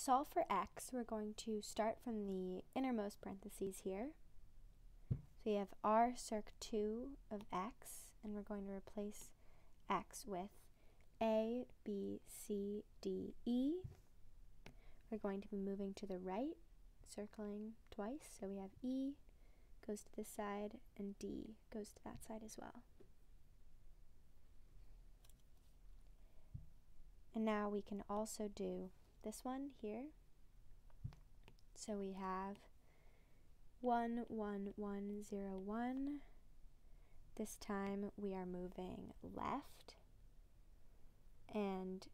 solve for x, we're going to start from the innermost parentheses here. So we have r circ 2 of x, and we're going to replace x with a, b, c, d, e. We're going to be moving to the right, circling twice. So we have e goes to this side, and d goes to that side as well. And now we can also do this one here. So we have 1, 1, 1, 0, 1. This time we are moving left, and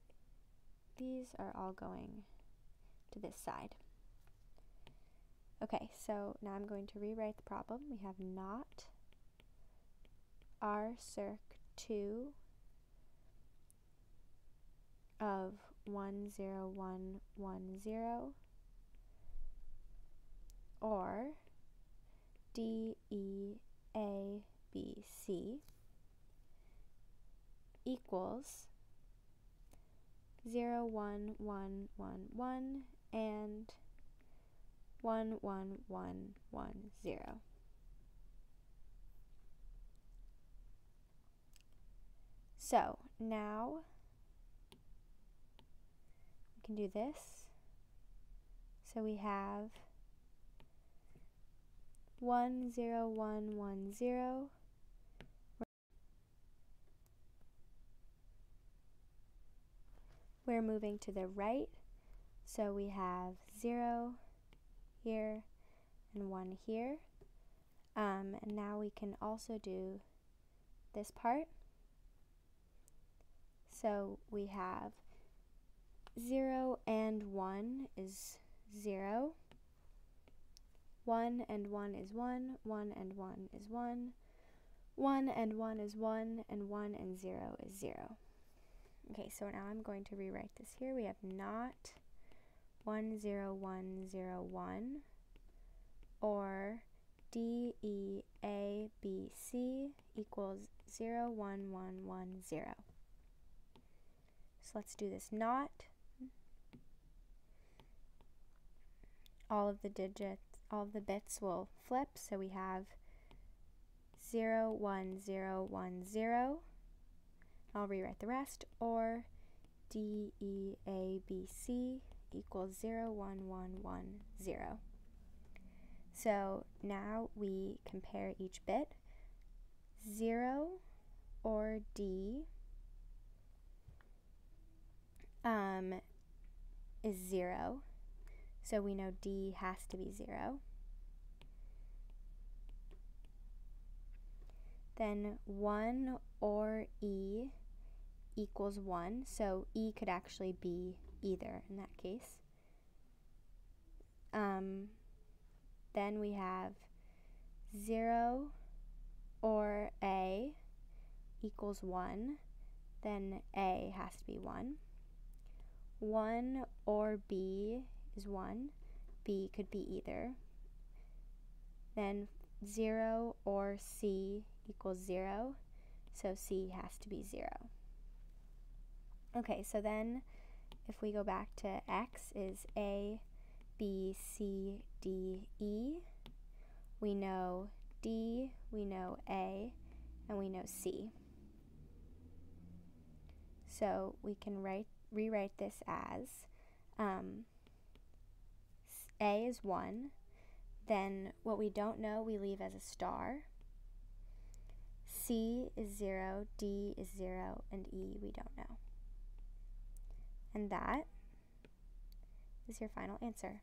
these are all going to this side. Okay, so now I'm going to rewrite the problem. We have not r circ 2 of 1, 0, 1, 1, 0, or d, e, a, b, c equals 0, 1, 1, 1, 1, and 1, 1, 1, 1, 0. So now we can do this. So we have 1, 0, 1, 1, 0. We're moving to the right, so we have 0 here and 1 here. And now we can also do this part. So we have 0 and 1 is 0. 1 and 1 is 1, 1 and 1 is 1, 1 and 1 is 1, and 1 and 0 is 0. Okay, so now I'm going to rewrite this here. We have not 1, 0, 1, 0, 1, or d, e, a, b, c equals 0, 1, 1, 1, 0. So let's do this not. All of the bits will flip, so we have 0, 1, 0, 1, 0. I'll rewrite the rest, or d, e, a, b, c equals 0, 1, 1, 1, 0. So now we compare each bit. 0 or d is 0, so we know d has to be 0. Then 1 or e equals 1, so e could actually be either in that case. Then we have 0 or a equals 1, then a has to be 1. 1 or b is 1, b could be either. Then 0 or c equals 0, so c has to be 0. Okay, so then if we go back to x is a, b, c, d, e, we know d, we know a, and we know c. So we can rewrite this as a is 1, then what we don't know we leave as a star. C is 0, D is 0, and E we don't know. And that is your final answer.